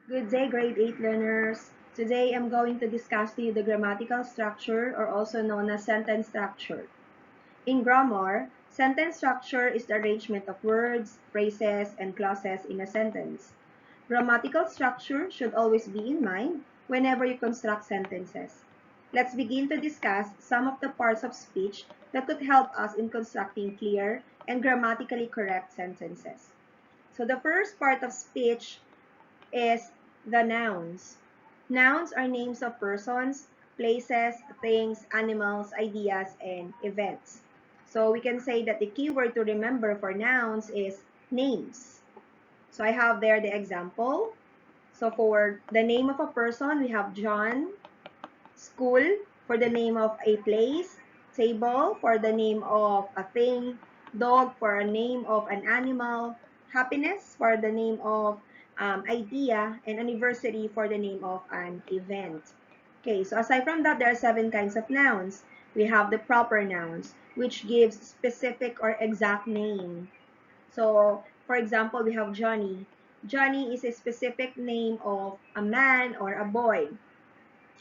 Good day, grade 8 learners. Today I'm going to discuss to you the grammatical structure, or also known as sentence structure. In grammar, sentence structure is the arrangement of words, phrases, and clauses in a sentence. Grammatical structure should always be in mind whenever you construct sentences. Let's begin to discuss some of the parts of speech that could help us in constructing clear and grammatically correct sentences. So the first part of speech is the nouns. Nouns are names of persons, places, things, animals, ideas, and events. So we can say that the key word to remember for nouns is names. So I have there the example. So for the name of a person, we have John. School for the name of a place. Table for the name of a thing. Dog for a name of an animal. Happiness for the name of idea. And anniversary for the name of an event. Okay, so aside from that, there are 7 kinds of nouns. We have the proper nouns, which gives specific or exact name. So, for example, we have Johnny. Johnny is a specific name of a man or a boy.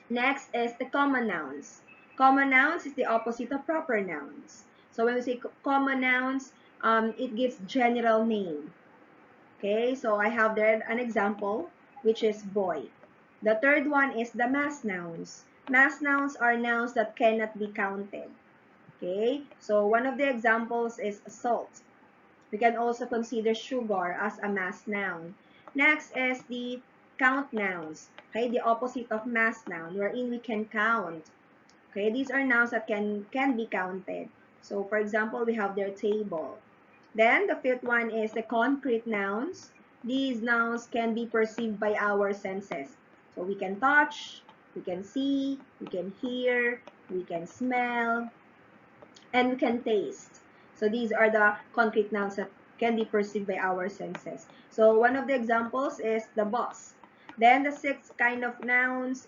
Next is the common nouns. Common nouns is the opposite of proper nouns. So when we say common nouns, it gives general name. Okay, so I have there an example, which is boy. The third one is the mass nouns. Mass nouns are nouns that cannot be counted. Okay, so one of the examples is salt. We can also consider sugar as a mass noun. Next is the count nouns. Okay, the opposite of mass noun, wherein we can count. Okay, these are nouns that can be counted. So, for example, we have their table. Then, the fifth one is the concrete nouns. These nouns can be perceived by our senses. So, we can touch, we can see, we can hear, we can smell, and we can taste. So these are the concrete nouns that can be perceived by our senses. So one of the examples is the bus. Then the sixth kind of nouns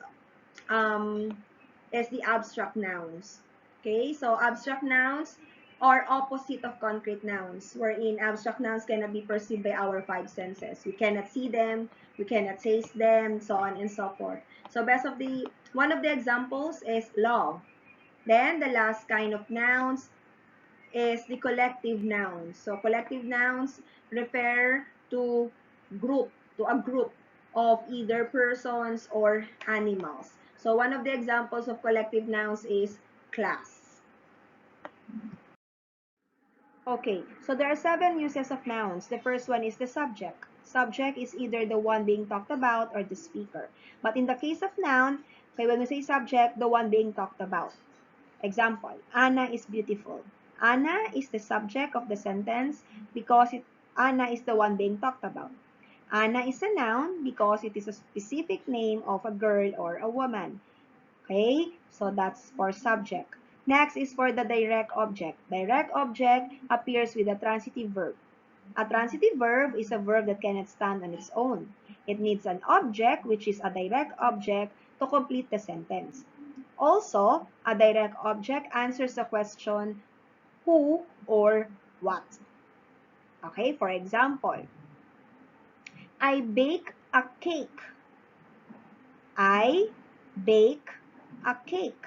is the abstract nouns. Okay, so abstract nouns are opposite of concrete nouns, wherein abstract nouns cannot be perceived by our 5 senses. We cannot see them, we cannot taste them, so on and so forth. So one of the examples is love. Then the last kind of nouns is the collective nouns. So collective nouns refer to a group of either persons or animals. So one of the examples of collective nouns is class. Okay, so there are 7 uses of nouns. The first one is the subject. Subject is either the one being talked about or the speaker. But in the case of noun, okay, when we say subject, the one being talked about. Example, Anna is beautiful. Anna is the subject of the sentence because Anna is the one being talked about. Anna is a noun because it is a specific name of a girl or a woman. Okay, so that's for subject. Next is for the direct object. Direct object appears with a transitive verb. A transitive verb is a verb that cannot stand on its own. It needs an object, which is a direct object, to complete the sentence. Also, a direct object answers the question who or what. Okay, for example, I bake a cake. I bake a cake.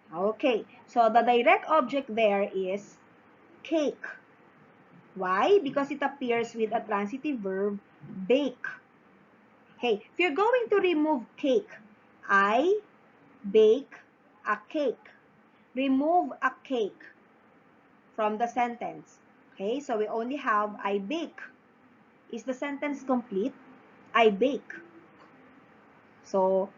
Okay, so the direct object there is cake. Why? Because it appears with a transitive verb, bake. Hey, if you're going to remove cake, I bake a cake. Remove a cake from the sentence. Okay, so we only have I bake. Is the sentence complete? I bake. So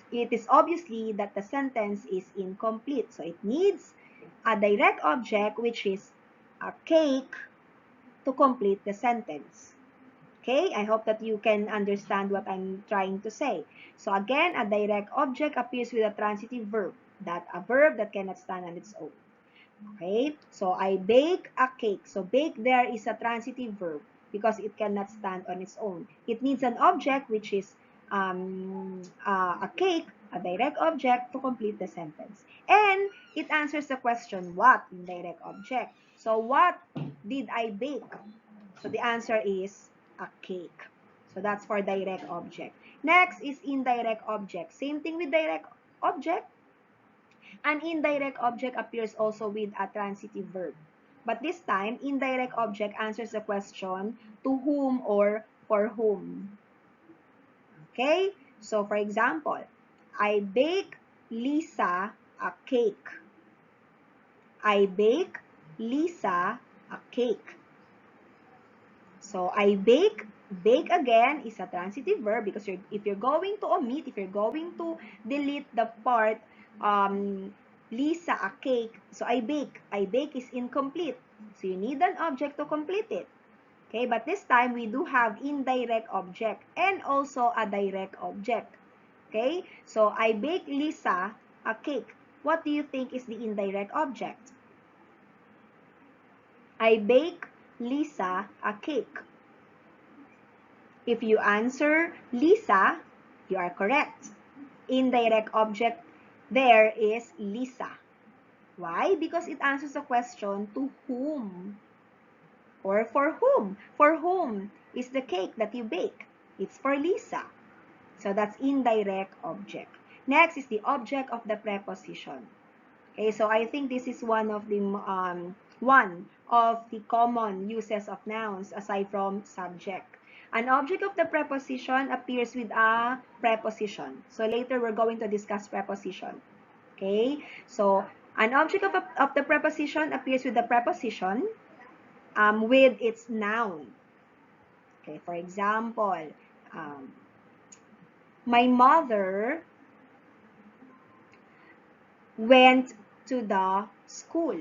it is obviously that the sentence is incomplete. So it needs a direct object, which is a cake, to complete the sentence. Okay, I hope that you can understand what I'm trying to say. So again, a direct object appears with a transitive verb, a verb that cannot stand on its own. Okay, so I bake a cake. So bake there is a transitive verb because it cannot stand on its own. It needs an object, which is a cake, a direct object, to complete the sentence. And it answers the question, what, in direct object. So what did I bake? So the answer is a cake. So that's for direct object. Next is indirect object. Same thing with direct object. An indirect object appears also with a transitive verb. But this time, indirect object answers the question to whom or for whom. Okay? So, for example, I bake Lisa a cake. I bake Lisa a cake. So, I bake again is a transitive verb because if you're going to omit, if you're going to delete the part, Lisa a cake, so I bake is incomplete. So, you need an object to complete it. Okay, but this time we do have indirect object and also a direct object. Okay, so I bake Lisa a cake. What do you think is the indirect object? I bake Lisa a cake. If you answer Lisa, you are correct. Indirect object there is Lisa. Why? Because it answers the question to whom or for whom. For whom is the cake that you bake? It's for Lisa. So that's indirect object. Next is the object of the preposition. Okay, so I think this is one of the common uses of nouns aside from subject. An object of the preposition appears with a preposition. So later we're going to discuss preposition. Okay, so an object of the preposition appears with the preposition with its noun. Okay, for example, um, my mother went to the school.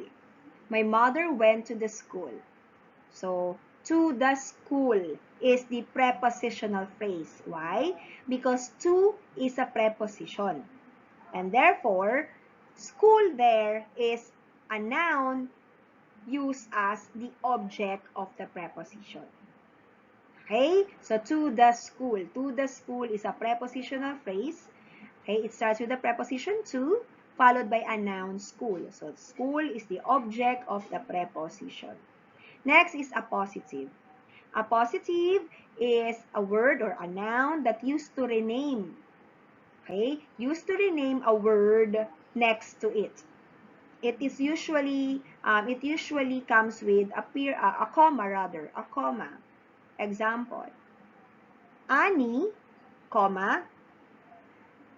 My mother went to the school. So, to the school is the prepositional phrase. Why? Because to is a preposition. And therefore, school there is a noun used as the object of the preposition. Okay? So, to the school. To the school is a prepositional phrase. Okay? It starts with the preposition to, followed by a noun, school. So, school is the object of the preposition. Next is appositive. Appositive is a word or a noun that used to rename. Okay? Used to rename a word next to it. It usually comes with a comma rather, a comma. Example, Annie, comma,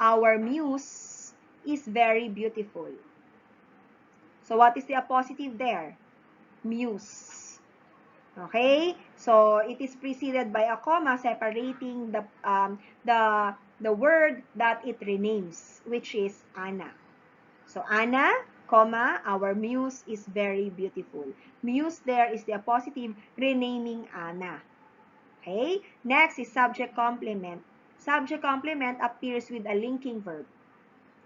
our muse is very beautiful. So what is the appositive there? Muse. Okay? So it is preceded by a comma separating the word that it renames, which is Anna. So Anna, comma, our muse is very beautiful. Muse there is the appositive renaming Anna. Okay? Next is subject complement. Subject complement appears with a linking verb.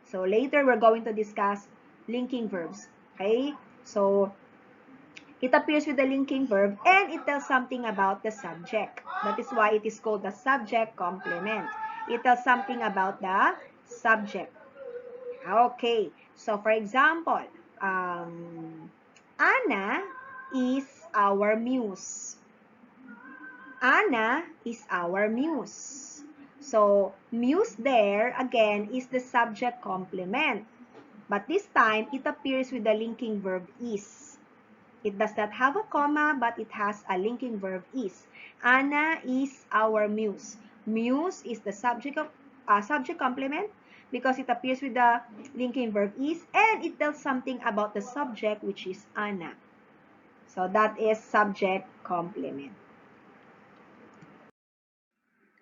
So later we're going to discuss linking verbs. Okay? So it appears with the linking verb and it tells something about the subject. That is why it is called the subject complement. It tells something about the subject. Okay. So for example, Anna is our muse. Anna is our muse. So, muse there, again, is the subject complement. But this time, it appears with the linking verb is. It does not have a comma, but it has a linking verb is. Anna is our muse. Muse is the subject complement because it appears with the linking verb is, and it tells something about the subject, which is Anna. So, that is subject complement.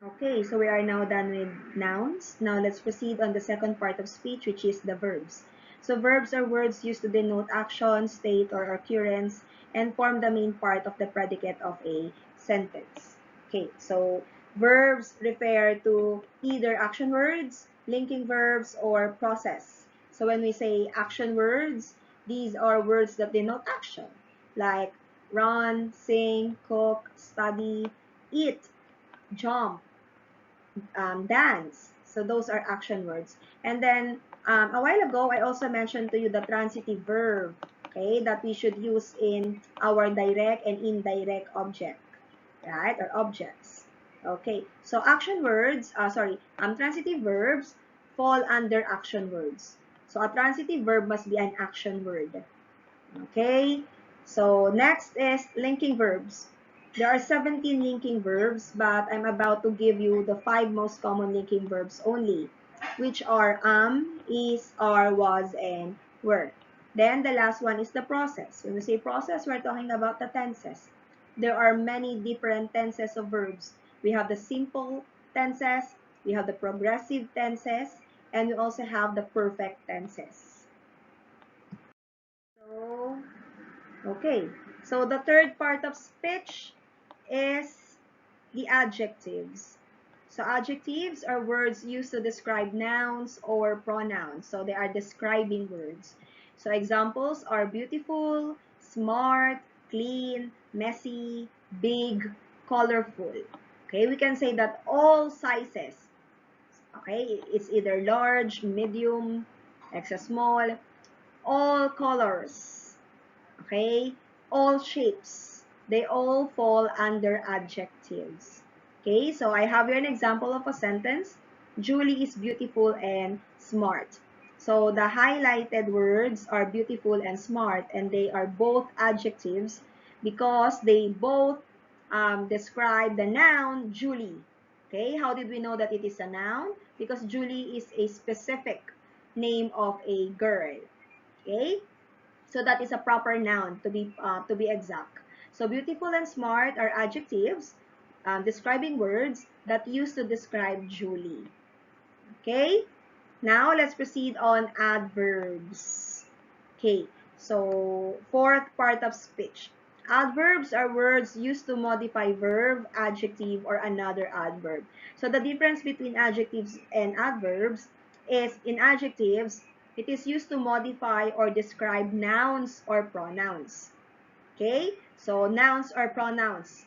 Okay, so we are now done with nouns. Now let's proceed on the second part of speech, which is the verbs. So verbs are words used to denote action, state, or occurrence, and form the main part of the predicate of a sentence. Okay, so verbs refer to either action words, linking verbs, or process. So when we say action words, these are words that denote action, like run, sing, cook, study, eat, jump, dance. So those are action words. And then a while ago, I also mentioned to you the transitive verb, okay, that we should use in our direct and indirect object, right, or objects. Okay, so action words, transitive verbs fall under action words. So a transitive verb must be an action word. Okay, so next is linking verbs. There are 17 linking verbs, but I'm about to give you the 5 most common linking verbs only, which are is, are, was, and were. Then the last one is the process. When we say process, we're talking about the tenses. There are many different tenses of verbs. We have the simple tenses, we have the progressive tenses, and we also have the perfect tenses. So, okay, so the third part of speech is the adjectives. So adjectives are words used to describe nouns or pronouns. So they are describing words. So examples are beautiful, smart, clean, messy, big, colorful. Okay, we can say that all sizes, okay, it's either large, medium, extra small, all colors, okay, all shapes, they all fall under adjectives. Okay, so I have here an example of a sentence. Julie is beautiful and smart. So the highlighted words are beautiful and smart, and they are both adjectives because they both describe the noun Julie. Okay, how did we know that it is a noun? Because Julie is a specific name of a girl. Okay, so that is a proper noun to be exact. So beautiful and smart are adjectives describing words that used to describe Julie. Okay? Now let's proceed on adverbs. Okay. So fourth part of speech. Adverbs are words used to modify verb, adjective, or another adverb. So the difference between adjectives and adverbs is in adjectives, it is used to modify or describe nouns or pronouns. Okay? So nouns or pronouns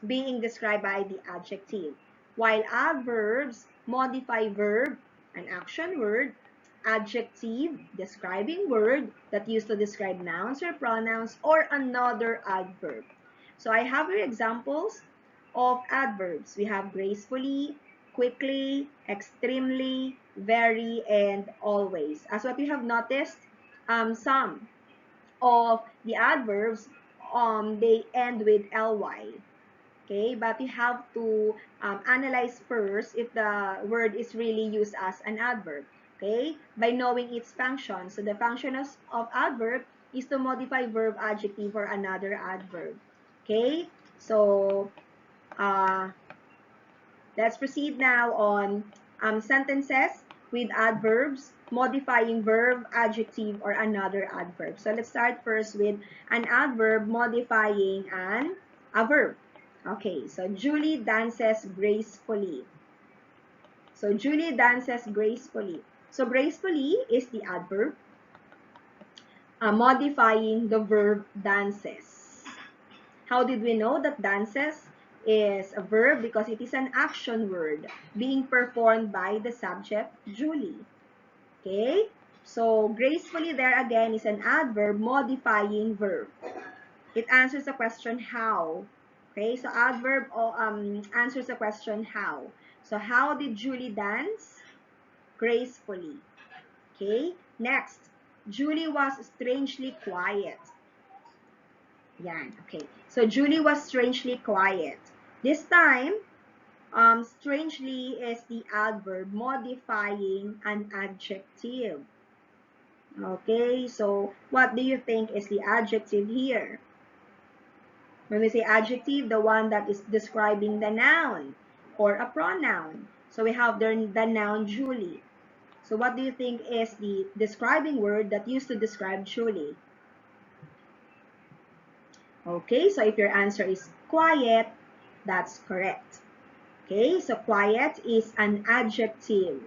being described by the adjective, while adverbs modify verb, an action word, adjective, describing word that used to describe nouns or pronouns, or another adverb. So I have here examples of adverbs. We have gracefully, quickly, extremely, very, and always. As what you have noticed, some of the adverbs, they end with ly. Okay, but you have to analyze first if the word is really used as an adverb. Okay, by knowing its function. So the function of adverb is to modify verb, adjective, or another adverb. Okay, so uh, let's proceed now on sentences with adverbs modifying verb, adjective, or another adverb. So let's start first with an adverb modifying a verb. Okay, so Julie dances gracefully. So Julie dances gracefully. So gracefully is the adverb modifying the verb dances. How did we know that dances is a verb? Because it is an action word being performed by the subject, Julie. Okay? So, gracefully there again is an adverb modifying verb. It answers the question how. Okay? So, adverb answers the question how. So, how did Julie dance? Gracefully. Okay? Next, Julie was strangely quiet. Yan. Okay. So, Julie was strangely quiet. This time, strangely is the adverb modifying an adjective. Okay. So, what do you think is the adjective here? When we say adjective, the one that is describing the noun or a pronoun. So, we have the noun Julie. So, what do you think is the describing word that used to describe Julie? Okay, so if your answer is quiet, that's correct. Okay, so quiet is an adjective.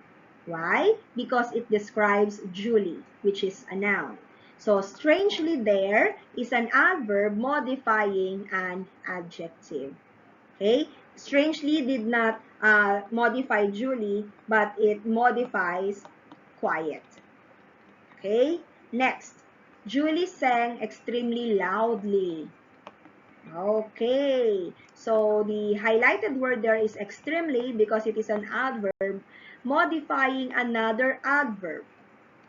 Why? Because it describes Julie, which is a noun. So strangely there is an adverb modifying an adjective. Okay, strangely did not modify Julie, but it modifies quiet. Okay, next. Julie sang extremely loudly. Okay, so the highlighted word there is extremely because it is an adverb modifying another adverb.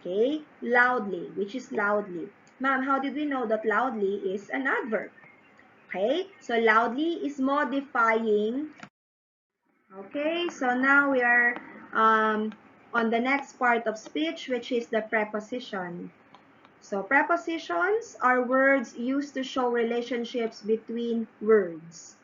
Okay, loudly, which is loudly. Ma'am, how did we know that loudly is an adverb? Okay, so loudly is modifying. Okay, so now we are on the next part of speech, which is the preposition. So prepositions are words used to show relationships between words.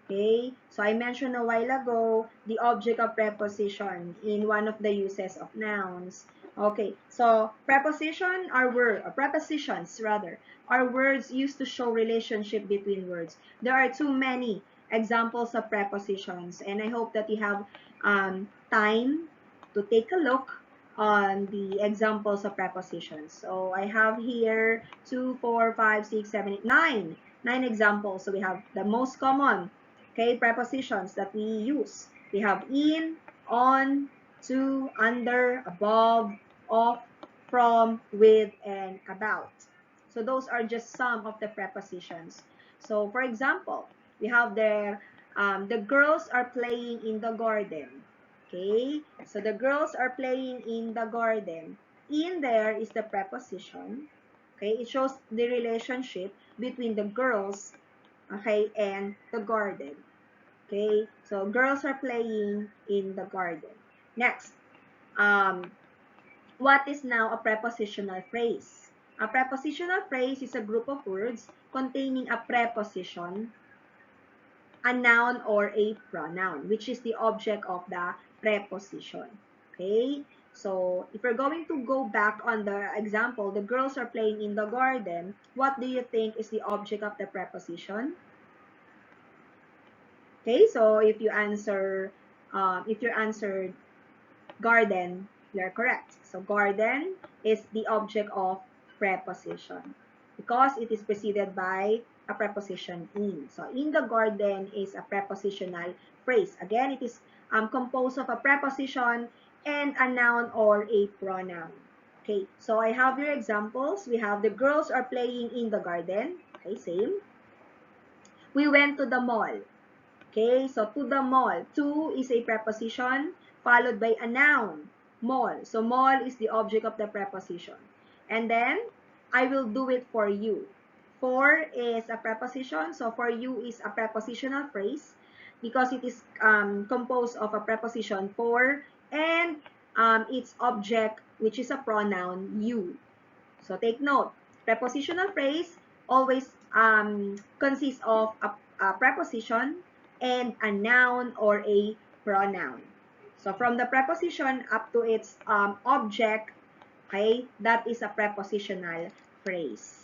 Okay, so I mentioned a while ago the object of preposition in one of the uses of nouns. Okay, so prepositions rather, are words used to show relationship between words. There are too many examples of prepositions, and I hope that you have time to take a look on the examples of prepositions. So I have here 2, 4, 5, 6, 7, 8, 9. 9 examples. So we have the most common, okay, prepositions that we use. We have in, on, to, under, above, of, from, with, and about. So those are just some of the prepositions. So for example, we have there, the girls are playing in the garden. Okay, so the girls are playing in the garden. In there is the preposition. Okay, it shows the relationship between the girls, okay, and the garden. Okay, so girls are playing in the garden. Next, um, what is now a prepositional phrase? A prepositional phrase is a group of words containing a preposition, a noun, or a pronoun, which is the object of the preposition. Okay? So, if we're going to go back on the example, the girls are playing in the garden, what do you think is the object of the preposition? Okay, so if you answered garden, you're correct. So garden is the object of preposition because it is preceded by a preposition in. So in the garden is a prepositional phrase. Again, it is composed of a preposition and a noun or a pronoun. Okay, so I have your examples. We have the girls are playing in the garden. Okay, same. We went to the mall. Okay, so to the mall. To is a preposition followed by a noun, mall. So mall is the object of the preposition. And then, I will do it for you. For is a preposition, so for you is a prepositional phrase because it is composed of a preposition for and its object, which is a pronoun, you. So take note, prepositional phrase always consists of a preposition and a noun or a pronoun. So from the preposition up to its object, okay, that is a prepositional phrase.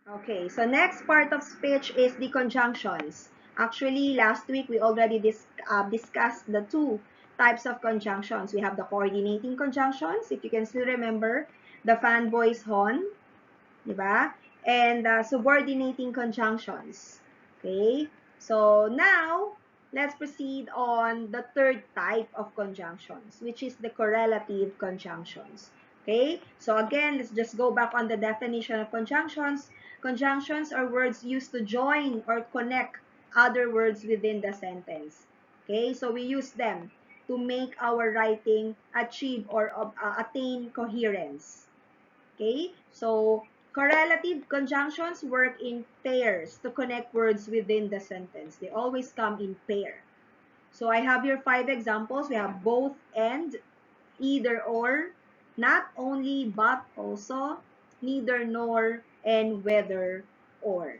Okay, so next part of speech is the conjunctions. Actually, last week we already discussed the two types of conjunctions. We have the coordinating conjunctions, if you can still remember, the fan voice hon, diba? And subordinating conjunctions. Okay, so now let's proceed on the third type of conjunctions, which is the correlative conjunctions. Okay, so again, let's just go back on the definition of conjunctions. Conjunctions are words used to join or connect other words within the sentence. Okay, so we use them to make our writing achieve or attain coherence. Okay, so correlative conjunctions work in pairs to connect words within the sentence. They always come in pair. So I have here 5 examples. We have both and, either or, not only but also, neither nor, and whether or.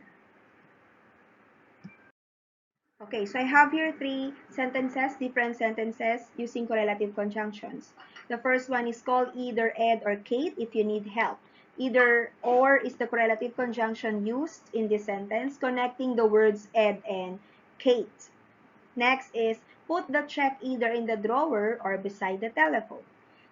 Okay, so I have here 3 sentences, different sentences using correlative conjunctions. The first one is called either Ed or Kate if you need help. Either or is the correlative conjunction used in this sentence, connecting the words Ed and Kate. Next is put the check either in the drawer or beside the telephone.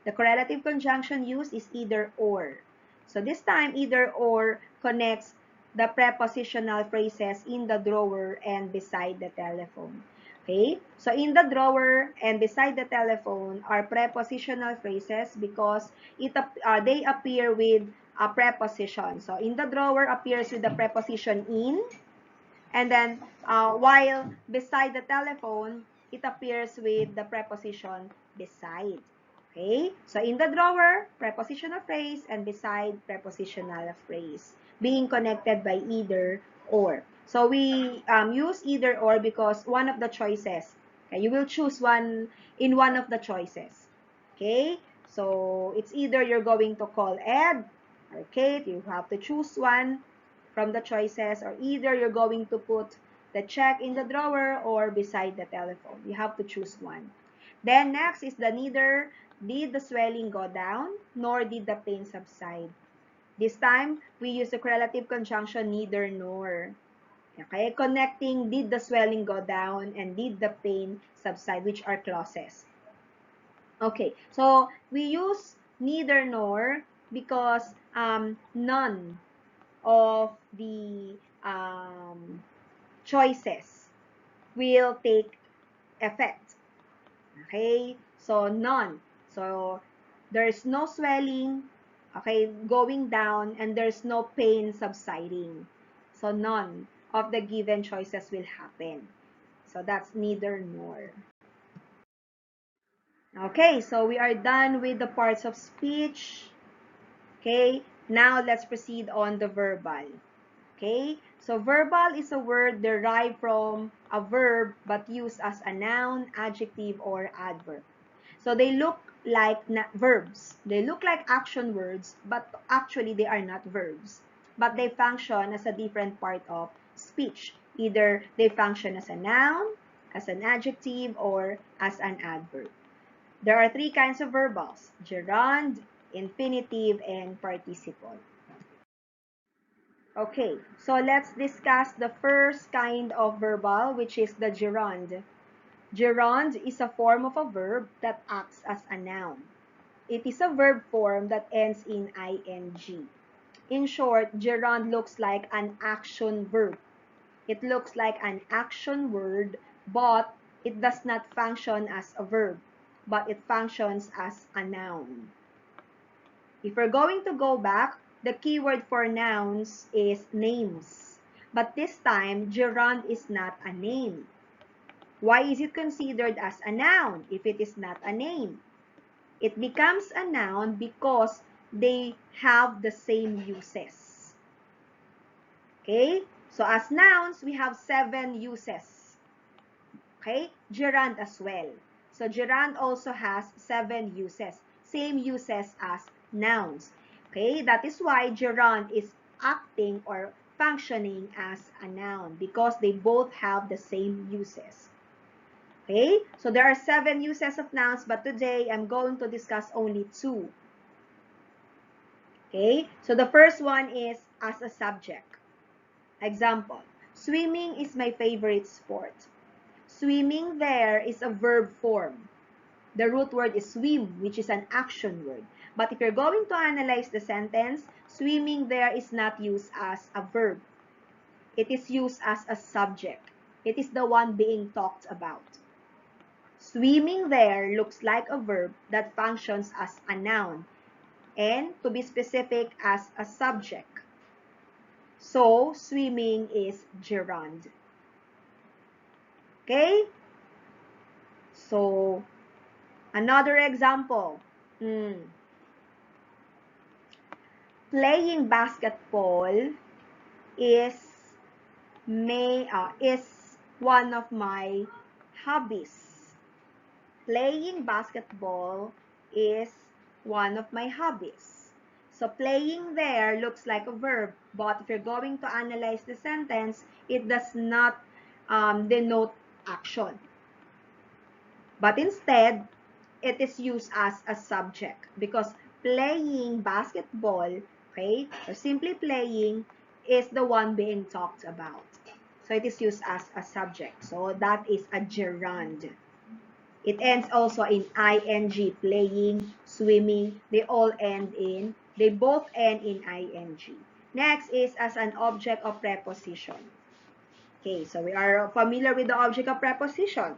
The correlative conjunction used is either or. So this time, either or connects the prepositional phrases in the drawer and beside the telephone. Okay? So in the drawer and beside the telephone are prepositional phrases because they appear with a preposition. So in the drawer appears with the preposition in, and then while beside the telephone, it appears with the preposition beside. Okay? So in the drawer, prepositional phrase, and beside, prepositional phrase, being connected by either or. So we use either or because one of the choices, okay, you will choose one in one of the choices. Okay? So it's either you're going to call Ed or Kate, you have to choose one from the choices, or either you're going to put the check in the drawer or beside the telephone. You have to choose one. Then next is the neither did the swelling go down nor did the pain subside. This time, we use the correlative conjunction neither nor. Okay, connecting did the swelling go down and did the pain subside, which are clauses. Okay, so we use neither nor because none of the choices will take effect. Okay? So, none. So, there's no swelling, okay, going down, and there's no pain subsiding. So, none of the given choices will happen. So, that's neither nor. Okay, so we are done with the parts of speech. Okay, now let's proceed on the verbal. Okay, so verbal is a word derived from a verb but used as a noun, adjective, or adverb. So they look like verbs. They look like action words, but actually they are not verbs. But they function as a different part of speech. Either they function as a noun, as an adjective, or as an adverb. There are three kinds of verbals: gerund, infinitive, and participle. Okay, so let's discuss the first kind of verbal, which is the gerund. Gerund is a form of a verb that acts as a noun. It is a verb form that ends in ing. In short, gerund looks like an action verb. It looks like an action word, but it does not function as a verb, but it functions as a noun. If we're going to go back, the keyword for nouns is names. But this time, gerund is not a name. Why is it considered as a noun if it is not a name? It becomes a noun because they have the same uses. Okay? So as nouns, we have 7 uses. Okay? Gerund as well. So gerund also has 7 uses. Same uses as nouns. Okay? That is why gerund is acting or functioning as a noun because they both have the same uses. Okay? So there are 7 uses of nouns, but today I'm going to discuss only 2. Okay? So the first one is as a subject. Example, swimming is my favorite sport. Swimming there is a verb form. The root word is swim, which is an action word. But if you're going to analyze the sentence, swimming there is not used as a verb. It is used as a subject. It is the one being talked about. Swimming there looks like a verb that functions as a noun and, to be specific, as a subject. So, swimming is gerund. Okay? So, another example. Playing basketball is one of my hobbies. Playing basketball is one of my hobbies. So playing there looks like a verb, but if you're going to analyze the sentence, it does not denote action. But instead, it is used as a subject because playing basketball, okay, or simply playing, is the one being talked about. So it is used as a subject. So that is a gerund. It ends also in ing, playing, swimming. They both end in ing. Next is as an object of preposition. Okay, so we are familiar with the object of preposition.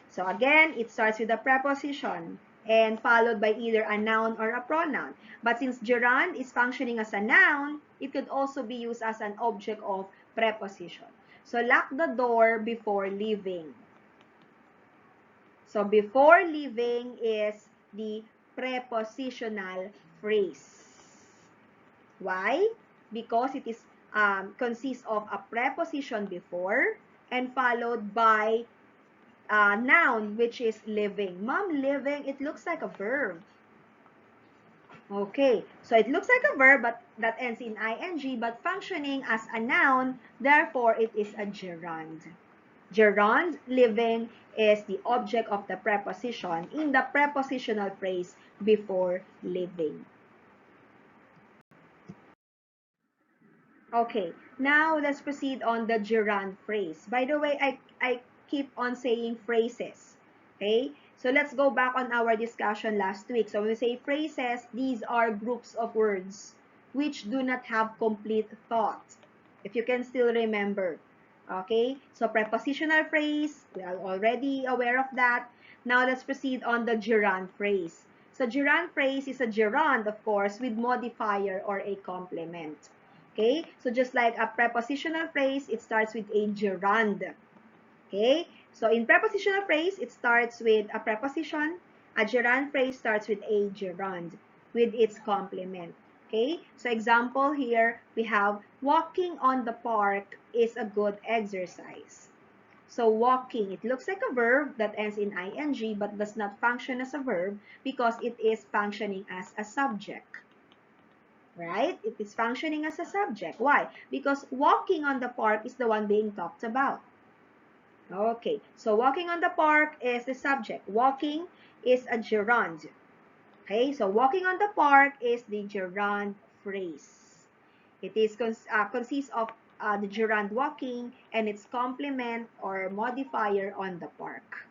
So again, it starts with a preposition. and followed by either a noun or a pronoun. But since gerund is functioning as a noun, it could also be used as an object of preposition. So lock the door before leaving. So before leaving is the prepositional phrase. Why? Because it is consists of a preposition before and followed by a noun, which is living. Mom, living, it looks like a verb. Okay, so it looks like a verb but that ends in ing, but functioning as a noun, therefore it is a gerund. Gerund, living, is the object of the preposition in the prepositional phrase before living. Okay, now let's proceed on the gerund phrase. By the way, I keep on saying phrases. Okay, so let's go back on our discussion last week. So when we say phrases, these are groups of words which do not have complete thought. If you can still remember. Okay, so prepositional phrase, we are already aware of that. Now let's proceed on the gerund phrase. So gerund phrase is a gerund, of course, with modifier or a complement. Okay, so just like a prepositional phrase, it starts with a gerund. Okay, so in prepositional phrase, it starts with a preposition. A gerund phrase starts with a gerund with its complement. Okay, so example here, we have walking on the park is a good exercise. So walking, it looks like a verb that ends in ing but does not function as a verb because it is functioning as a subject. Right? It is functioning as a subject. Why? Because walking on the park is the one being talked about. Okay, so walking on the park is the subject. Walking is a gerund. Okay, so walking on the park is the gerund phrase. It is consists of the gerund walking and its complement or modifier on the park.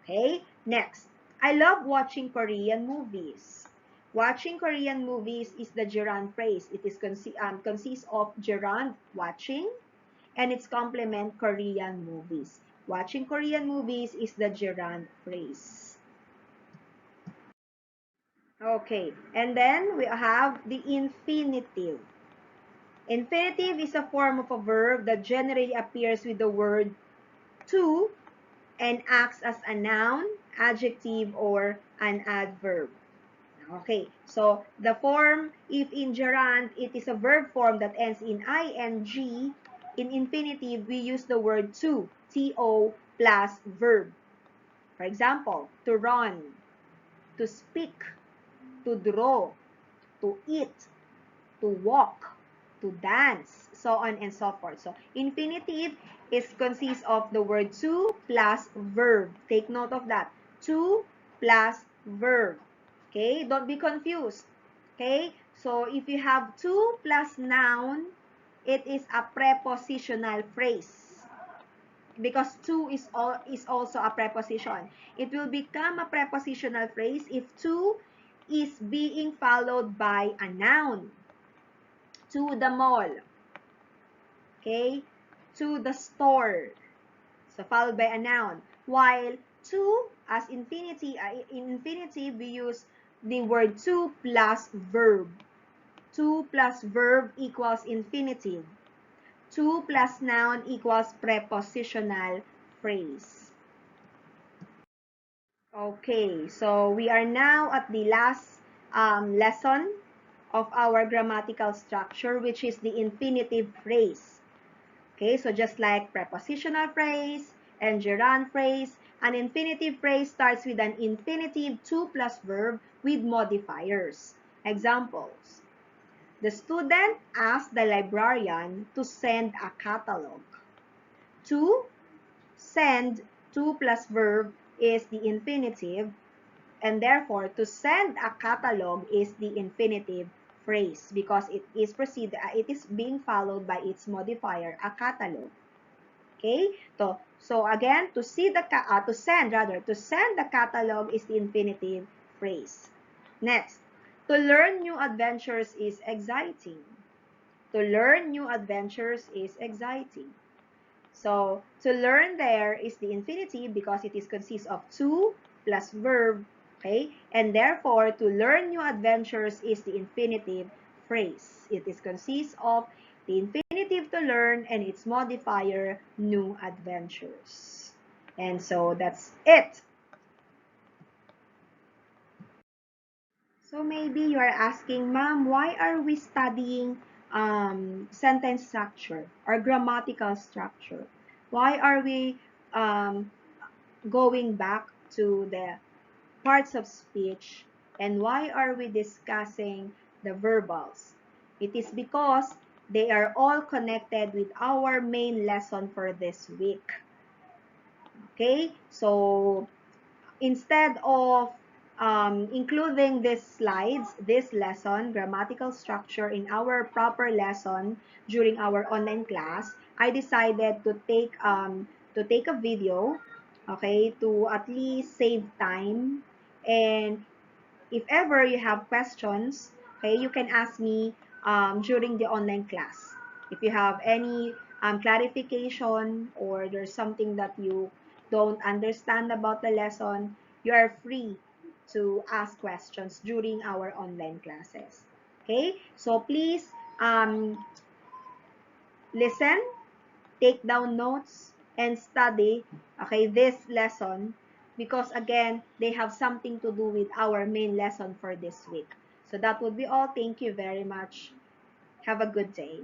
Okay, next. I love watching Korean movies. Watching Korean movies is the gerund phrase. It is consists of gerund watching and its complement Korean movies. Watching Korean movies is the gerund phrase. Okay, and then we have the infinitive. Infinitive is a form of a verb that generally appears with the word to and acts as a noun, adjective, or an adverb. Okay, so the form, if in gerund, it is a verb form that ends in ing. In infinitive, we use the word to plus verb. For example, to run, to speak, to draw, to eat, to walk, to dance, so on and so forth. So infinitive consists of the word to plus verb. Take note of that. To plus verb. Okay, don't be confused. Okay, so if you have to plus noun, it is a prepositional phrase. Because to is also a preposition. It will become a prepositional phrase if to is being followed by a noun. To the mall. Okay? To the store. So, followed by a noun. While to, as infinitive, in infinitive, we use the word to plus verb. To plus verb equals infinitive. To plus noun equals prepositional phrase. Okay, so we are now at the last lesson of our grammatical structure, which is the infinitive phrase. Okay, so just like prepositional phrase and gerund phrase, an infinitive phrase starts with an infinitive to plus verb with modifiers. Examples. The student asked the librarian to send a catalog. To send, to plus verb is the infinitive, and therefore to send a catalog is the infinitive phrase because it is being followed by its modifier, a catalog. Okay, so again, to send the catalog is the infinitive phrase. Next, to learn new adventures is exciting. To learn new adventures is exciting. So to learn there is the infinitive because it consists of to plus verb Okay? And therefore, to learn new adventures is the infinitive phrase. It is consists of the infinitive to learn and its modifier, new adventures. And so that's it. So maybe you are asking, Ma'am, why are we studying sentence structure or grammatical structure? Why are we um, going back to the parts of speech, and why are we discussing the verbals? It is because they are all connected with our main lesson for this week. Okay, so instead of including these slides, this lesson, grammatical structure, in our proper lesson during our online class, I decided to take a video, okay, to at least save time. And if ever you have questions, okay, you can ask me during the online class. If you have any clarification or there's something that you don't understand about the lesson, you are free to ask questions during our online classes. Okay, so please listen, take down notes, and study, okay, this lesson, because again, they have something to do with our main lesson for this week. So that would be all. Thank you very much. Have a good day.